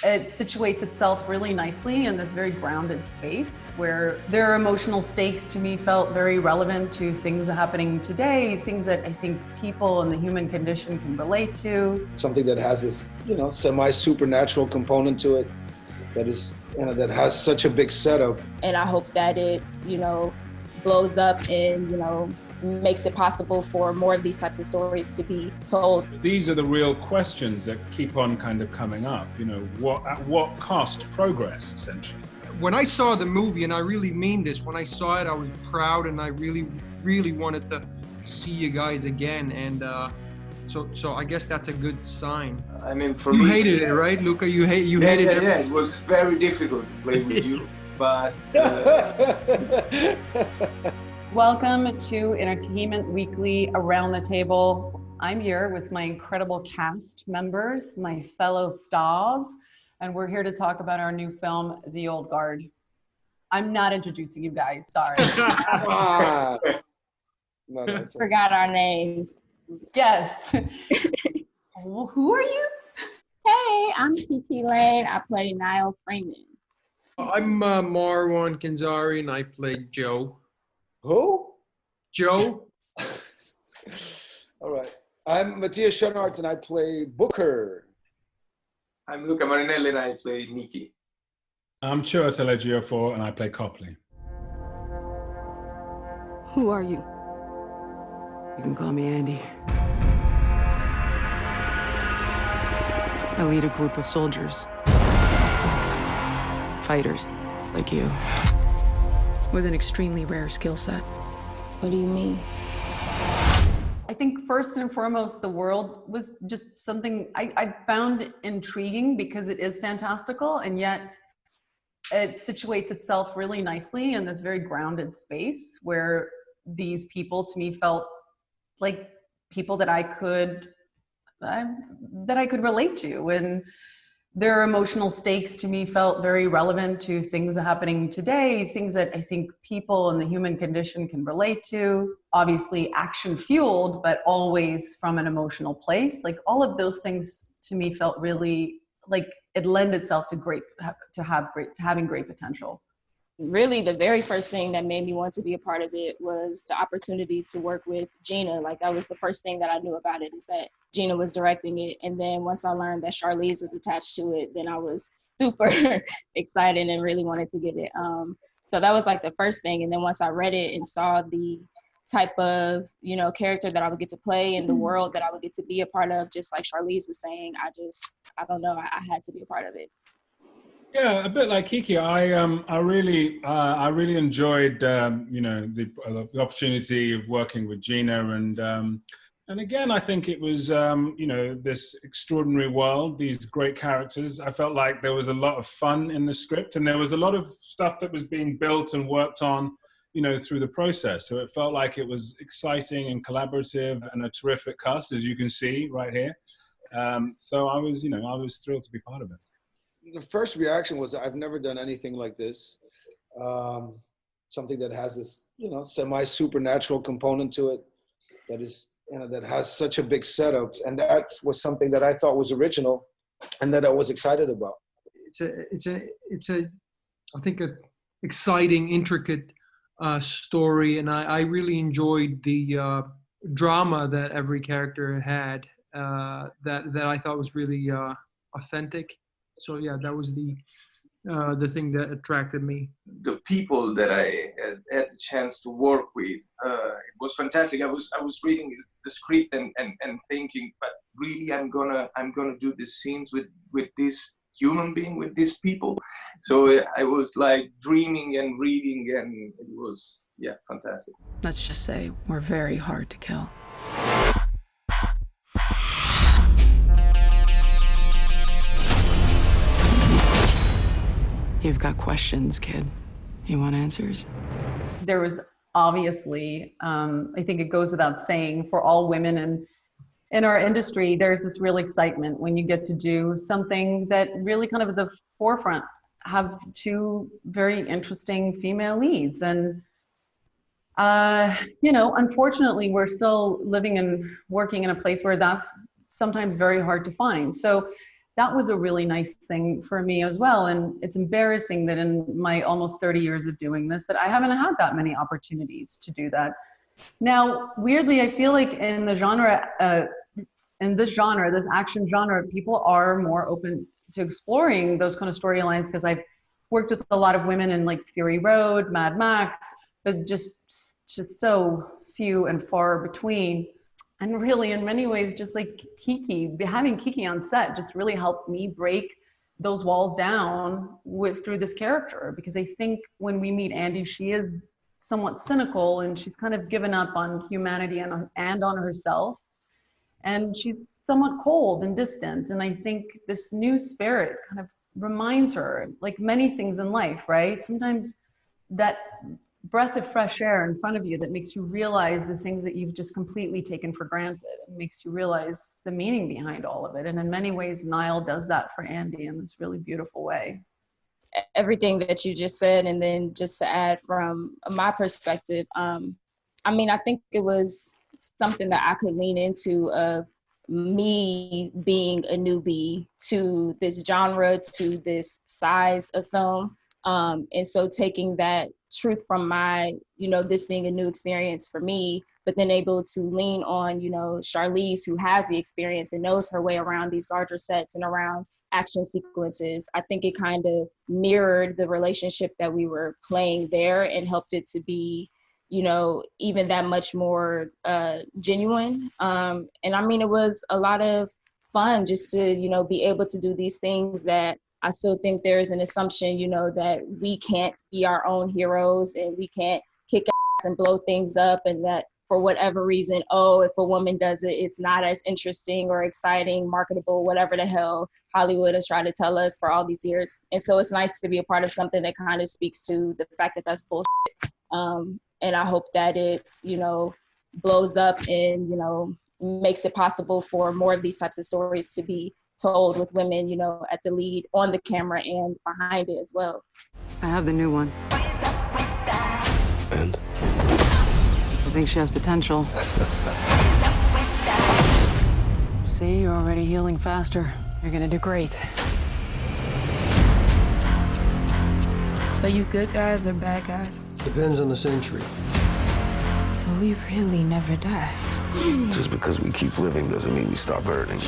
It situates itself really nicely in this very grounded space where their emotional stakes to me felt very relevant to things happening today, things that I think people in the human condition can relate to. Something that has this, semi-supernatural component to it that is, that has such a big setup. And I hope that it's, blows up and, makes it possible for more of these types of stories to be told. These are the real questions that keep on kind of coming up. At what cost progress, essentially? When I saw the movie, and I really mean this, when I saw it, I was proud and I really, really wanted to see you guys again. And so I guess that's a good sign. I mean, for you me, hated it, right, Luca? You hated it. Yeah, it was very difficult to play with you, but. Welcome to Entertainment Weekly Around the Table. I'm here with my incredible cast members, my fellow stars, and we're here to talk about our new film, The Old Guard. I'm not introducing you guys, sorry. No, Forgot our names. Yes. Who are you? Hey, I'm Kiki Lane. I play Niall Freeman. I'm Marwan Kenzari, and I played Joe. Who? Joe. All right. I'm Matthias Schoenartz, and I play Booker. I'm Luca Marinelli, and I play Nikki. I'm Chiwetel Ejiofor, and I play Copley. Who are you? You can call me Andy. I lead a group of soldiers. Fighters, like you. With an extremely rare skill set. What do you mean? I think first and foremost, the world was just something I found intriguing because it is fantastical, and yet it situates itself really nicely in this very grounded space where these people to me felt like people that I could relate to, and their emotional stakes to me felt very relevant to things happening today, things that I think people in the human condition can relate to. Obviously action fueled, but always from an emotional place. Like all of those things to me felt really like it lent itself to having great potential. Really, the very first thing that made me want to be a part of it was the opportunity to work with Gina. Like that was the first thing that I knew about it, is that Gina was directing it. And then once I learned that Charlize was attached to it, then I was super excited and really wanted to get it. So that was like the first thing. And then once I read it and saw the type of, character that I would get to play in the world that I would get to be a part of, just like Charlize was saying, I don't know, I had to be a part of it. Yeah, a bit like Kiki. I really enjoyed the opportunity of working with Gina, and again I think it was this extraordinary world, these great characters. I felt like there was a lot of fun in the script, and there was a lot of stuff that was being built and worked on, through the process. So it felt like it was exciting and collaborative, and a terrific cast, as you can see right here. So I was thrilled to be part of it. The first reaction was, I've never done anything like this. Something that has this, semi-supernatural component to it that is, that has such a big setup. And that was something that I thought was original and that I was excited about. It's a I think, an exciting, intricate story. And I really enjoyed the drama that every character had that I thought was really authentic. So yeah, that was the thing that attracted me. The people that I had the chance to work with, it was fantastic. I was reading the script and thinking, but really, I'm gonna do the scenes with this human being, with these people. So I was like dreaming and reading, and it was fantastic. Let's just say we're very hard to kill. You've got questions, kid. You want answers? There was obviously, I think it goes without saying, for all women in our industry, there's this real excitement when you get to do something that really kind of at the forefront have two very interesting female leads. And, unfortunately, we're still living and working in a place where that's sometimes very hard to find. So that was a really nice thing for me as well. And it's embarrassing that in my almost 30 years of doing this, that I haven't had that many opportunities to do that. Now, weirdly, I feel like in the genre, this action genre, people are more open to exploring those kind of storylines, because I've worked with a lot of women in like Fury Road, Mad Max, but just so few and far between. And really, in many ways, just like having Kiki on set just really helped me break those walls down through this character. Because I think when we meet Andy, she is somewhat cynical, and she's kind of given up on humanity and on herself. And she's somewhat cold and distant. And I think this new spirit kind of reminds her, like many things in life, right? Sometimes that breath of fresh air in front of you that makes you realize the things that you've just completely taken for granted, and makes you realize the meaning behind all of it. And in many ways, Niall does that for Andy in this really beautiful way. Everything that you just said, and then just to add from my perspective, I mean, I think it was something that I could lean into, of me being a newbie to this genre, to this size of film. And so taking that truth from my, this being a new experience for me, but then able to lean on, Charlize, who has the experience and knows her way around these larger sets and around action sequences. I think it kind of mirrored the relationship that we were playing there, and helped it to be, even that much more genuine. And I mean, it was a lot of fun just to, be able to do these things that I still think there's an assumption, that we can't be our own heroes, and we can't kick ass and blow things up, and that for whatever reason, if a woman does it, it's not as interesting or exciting, marketable, whatever the hell Hollywood has tried to tell us for all these years. And so it's nice to be a part of something that kind of speaks to the fact that that's bullshit. And I hope that it, blows up and, makes it possible for more of these types of stories to be told with women, at the lead, on the camera, and behind it as well. I have the new one. And? I think she has potential. See, you're already healing faster. You're gonna do great. So you good guys or bad guys? Depends on the century. So we really never die. Just because we keep living doesn't mean we stop hurting.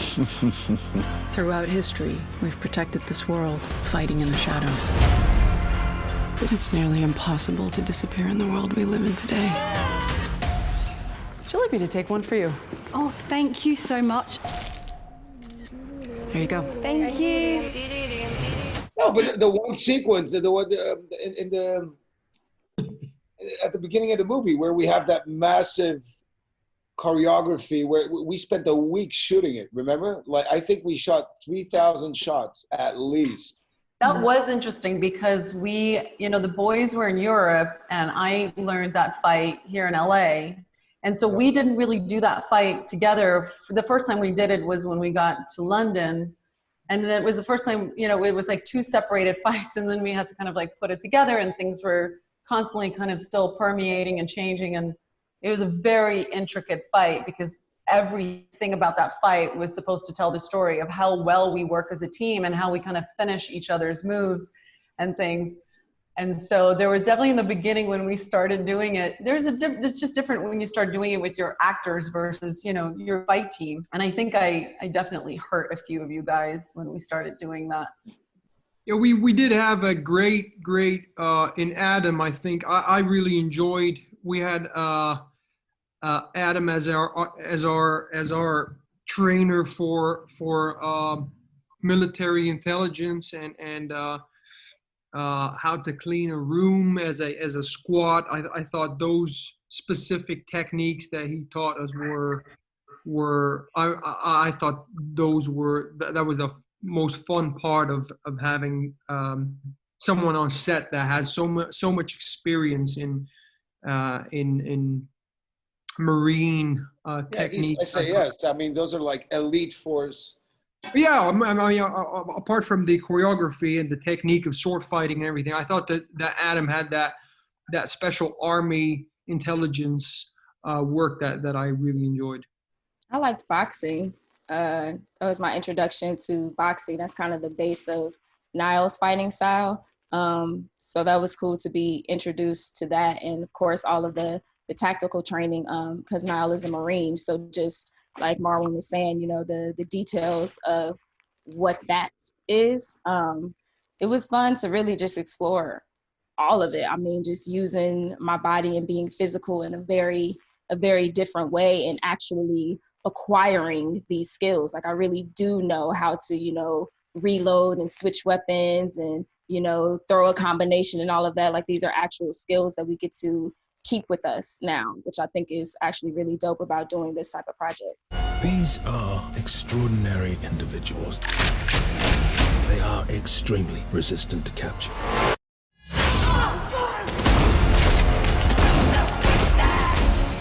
Throughout history, we've protected this world, fighting in the shadows. It's nearly impossible to disappear in the world we live in today. Would you like me to take one for you? Oh, thank you so much. Here you go. Thank you. No, but the one sequence, the one at the beginning of the movie, where we have that massive choreography, where we spent a week shooting it. Remember? Like, I think we shot 3,000 shots at least. That was interesting, because we, the boys were in Europe, and I learned that fight here in LA. And so we didn't really do that fight together. The first time we did it was when we got to London. And it was the first time, it was like two separated fights, and then we had to kind of like put it together, and things were constantly kind of still permeating and changing. And it was a very intricate fight, because everything about that fight was supposed to tell the story of how well we work as a team and how we kind of finish each other's moves and things. And so there was definitely in the beginning when we started doing it, it's just different when you start doing it with your actors versus, your fight team. And I think I definitely hurt a few of you guys when we started doing that. Yeah, we did have a great in Adam. I think I really enjoyed. We had Adam as our trainer for military intelligence and how to clean a room as a squad. I thought those specific techniques that he taught us were I thought that was the most fun part of having someone on set that has so much experience in marine techniques. I say yes. I mean, those are like elite force. Yeah, I mean, apart from the choreography and the technique of sword fighting and everything, I thought that Adam had that special army intelligence work that I really enjoyed. I liked boxing. that was my introduction to boxing. That's kind of the base of Niall's fighting style. So that was cool to be introduced to that. And of course, all of the tactical training, because Niall is a Marine. So just like Marwan was saying, you know, the details of what that is. It was fun to really just explore all of it. I mean, just using my body and being physical in a very different way, and actually acquiring these skills. Like I really do know how to, you know, reload and switch weapons and, you know, throw a combination and all of that. Like these are actual skills that we get to keep with us now, which I think is actually really dope about doing this type of project. These are extraordinary individuals. They are extremely resistant to capture.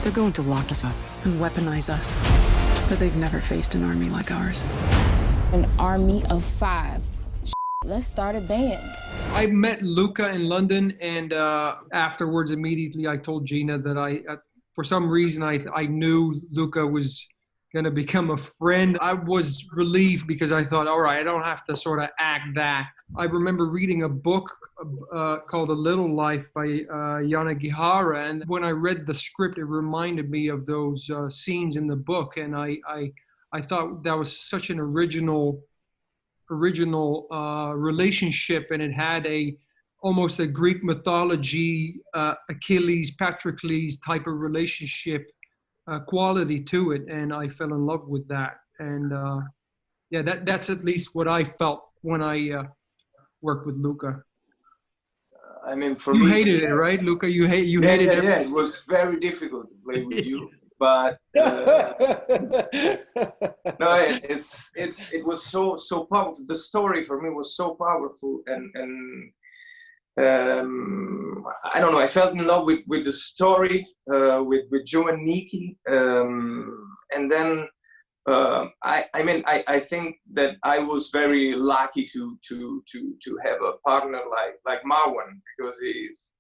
They're going to lock us up and weaponize us. But they've never faced an army like ours. An army of 5. Let's start a band. I met Luca in London, and afterwards, immediately, I told Gina that for some reason, I knew Luca was going to become a friend. I was relieved because I thought, all right, I don't have to sort of act that. I remember reading a book called A Little Life by Yana Gihara, and when I read the script, it reminded me of those scenes in the book, and I thought that was such an original relationship, and it had almost a Greek mythology, Achilles, Patroclus type of relationship quality to it, and I fell in love with that. And yeah, that's at least what I felt when I worked with Luca. I mean, for you me, hated it, right, Luca? You hated it. Yeah, it was very difficult to play with you, but no, it was so powerful. The story for me was so powerful, and I don't know. I felt in love with the story, with Joe and Nikki, and then I think that I was very lucky to have a partner like Marwan, because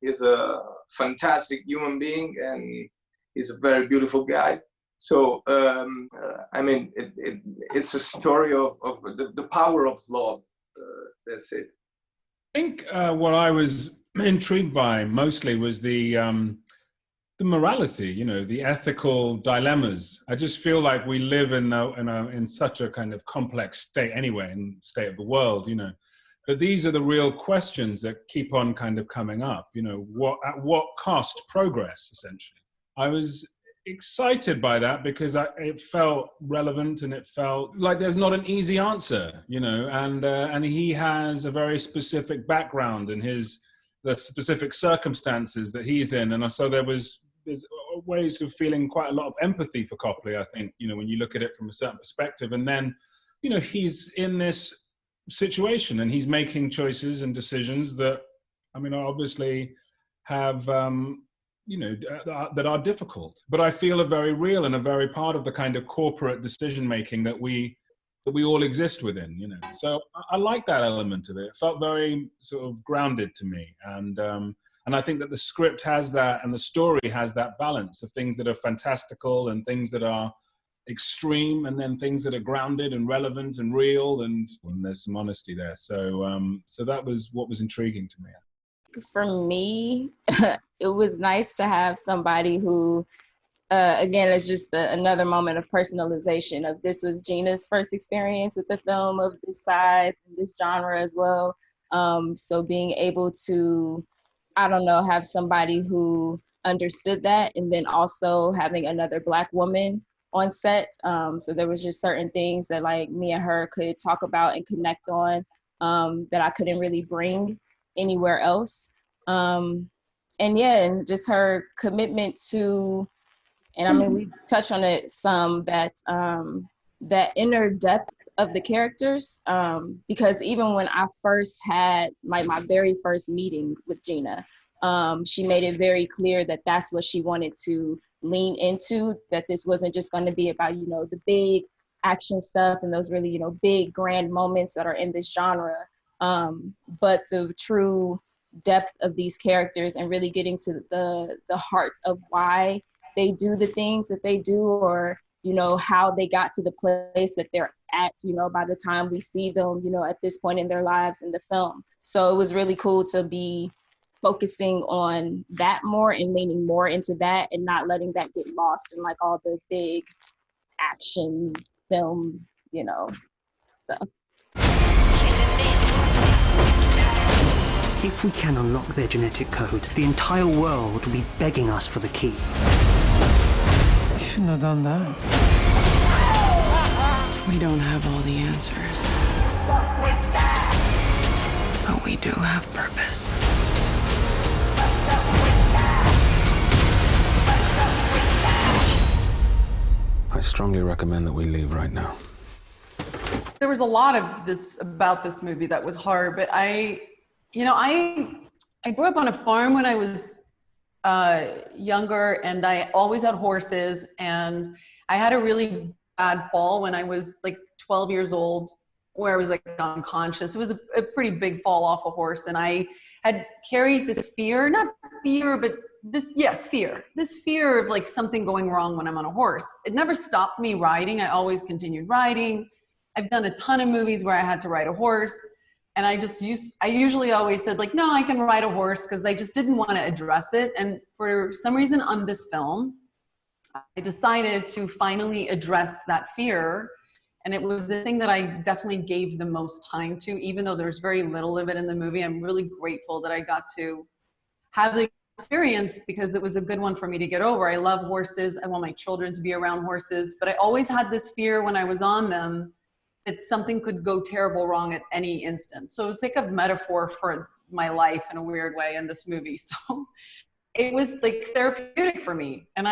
he's a fantastic human being and he's a very beautiful guy. So I mean, it's a story of the power of love. That's it. I think what I was intrigued by mostly was the morality, you know, the ethical dilemmas. I just feel like we live in such a kind of complex state anyway, in the state of the world, you know, that these are the real questions that keep on kind of coming up. You know, at what cost progress, essentially. I was excited by that because it felt relevant, and it felt like there's not an easy answer, you know, and he has a very specific background and the specific circumstances that he's in, and so there's ways of feeling quite a lot of empathy for Copley, I think, you know, when you look at it from a certain perspective. And then, you know, he's in this situation and he's making choices and decisions that, I mean, obviously have you know, that are difficult, but I feel are very real and are very part of the kind of corporate decision making that we all exist within, you know. So I like that element of it. It felt very sort of grounded to me, and I think that the script has that, and the story has that balance of things that are fantastical and things that are extreme, and then things that are grounded and relevant and real, and there's some honesty there. So so that was what was intriguing to me. For me, it was nice to have somebody who, again, it's just another moment of personalization of this was Gina's first experience with the film of this size, this genre as well. So being able to, I don't know, have somebody who understood that, and then also having another Black woman on set. So there was just certain things that like me and her could talk about and connect on that I couldn't really bring anywhere else. And yeah, and just her commitment to, and I mean, we touched on it some, that that inner depth of the characters, because even when I first had my very first meeting with Gina, she made it very clear that that's what she wanted to lean into, that this wasn't just going to be about, you know, the big action stuff and those really, you know, big grand moments that are in this genre, but the true depth of these characters and really getting to the heart of why they do the things that they do, or you know, how they got to the place that they're at, you know, by the time we see them, you know, at this point in their lives in the film. So it was really cool to be focusing on that more and leaning more into that and not letting that get lost in like all the big action film, you know, stuff. If we can unlock their genetic code, the entire world will be begging us for the key. You shouldn't have done that. We don't have all the answers. But we do have purpose. I strongly recommend that we leave right now. There was a lot of this about this movie that was hard, but I grew up on a farm when I was younger, and I always had horses, and I had a really bad fall when I was like 12 years old, where I was like unconscious. It was a pretty big fall off a horse, and I had carried this fear, not fear, but this fear of like something going wrong when I'm on a horse. It never stopped me riding. I always continued riding. I've done a ton of movies where I had to ride a horse, and I usually always said like, no, I can ride a horse, because I just didn't want to address it. And for some reason on this film, I decided to finally address that fear. And it was the thing that I definitely gave the most time to, even though there's very little of it in the movie. I'm really grateful that I got to have the experience, because it was a good one for me to get over. I love horses. I want my children to be around horses, but I always had this fear when I was on them that something could go terrible wrong at any instant. So it was like a metaphor for my life in a weird way in this movie. So it was like therapeutic for me. And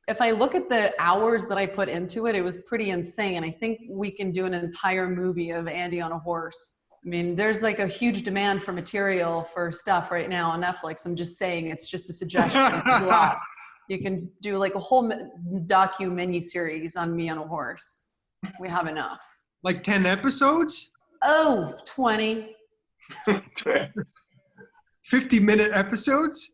if I look at the hours that I put into it, it was pretty insane. I think we can do an entire movie of Andy on a horse. I mean, there's like a huge demand for material for stuff right now on Netflix. I'm just saying, it's just a suggestion. Lots. You can do like a whole mini-series on me on a horse. We have enough. Like 10 episodes? Oh, 20. 50-minute episodes?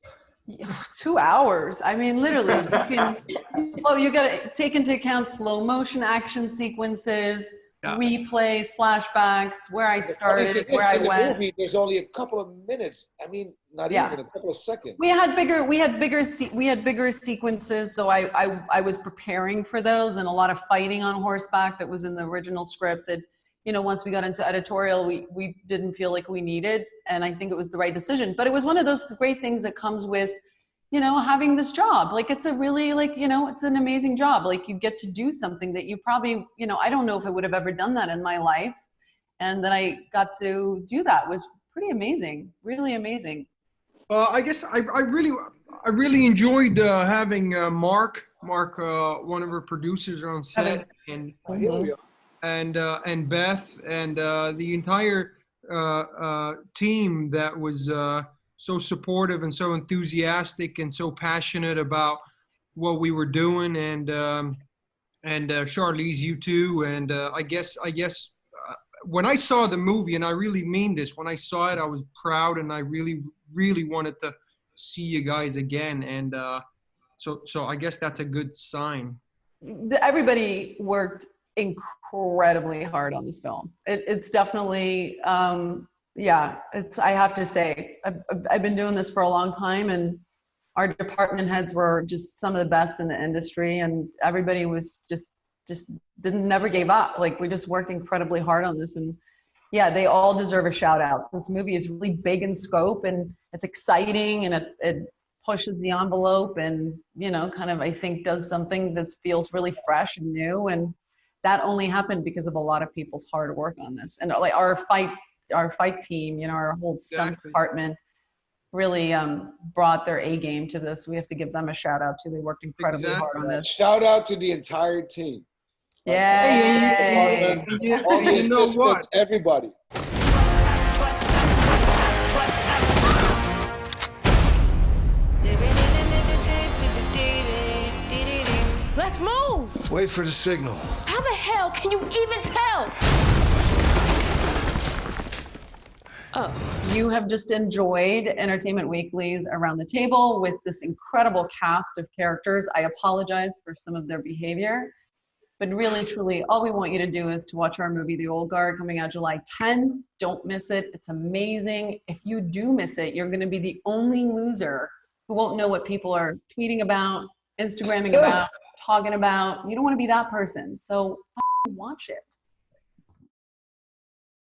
2 hours. I mean, literally, you got to take into account slow motion action sequences, replays, flashbacks, where I started, where I went. In the movie, there's only a couple of minutes. I mean, not even a couple of seconds. We had bigger sequences, so I was preparing for those, and a lot of fighting on horseback that was in the original script that, you know, once we got into editorial, we didn't feel like we needed, and I think it was the right decision. But it was one of those great things that comes with, you know, having this job. Like, it's a really, like, you know, it's an amazing job. Like, you get to do something that you probably, you know, I don't know if I would have ever done that in my life. And then I got to do that. It was pretty amazing, really amazing. I guess I really enjoyed having Mark, one of our producers on set, and Beth, and the entire team that was so supportive and so enthusiastic and so passionate about what we were doing, and Charlize, you too. And I guess when I saw the movie, and I really mean this, when I saw it, I was proud, and I really wanted to see you guys again. And so I guess that's a good sign. Everybody worked incredibly hard on this film. It's definitely, I have to say, I've been doing this for a long time, and our department heads were just some of the best in the industry, and everybody was just never gave up. Like, we just worked incredibly hard on this, and yeah, they all deserve a shout out. This movie is really big in scope, and it's exciting, and it pushes the envelope, and, you know, kind of, I think, does something that feels really fresh and new. And that only happened because of a lot of people's hard work on this. And like our fight team, you know, our whole stunt department really brought their A game to this. We have to give them a shout out too. They worked incredibly hard on this. Shout out to the entire team. Yeah. All the assistants, everybody. Let's move! Wait for the signal. How the hell can you even tell? Oh. You have just enjoyed Entertainment Weekly's Around the Table with this incredible cast of characters. I apologize for some of their behavior, but really, truly, all we want you to do is to watch our movie, The Old Guard, coming out July 10th. Don't miss it. It's amazing. If you do miss it, you're going to be the only loser who won't know what people are tweeting about, Instagramming about, talking about. You don't want to be that person. So watch it.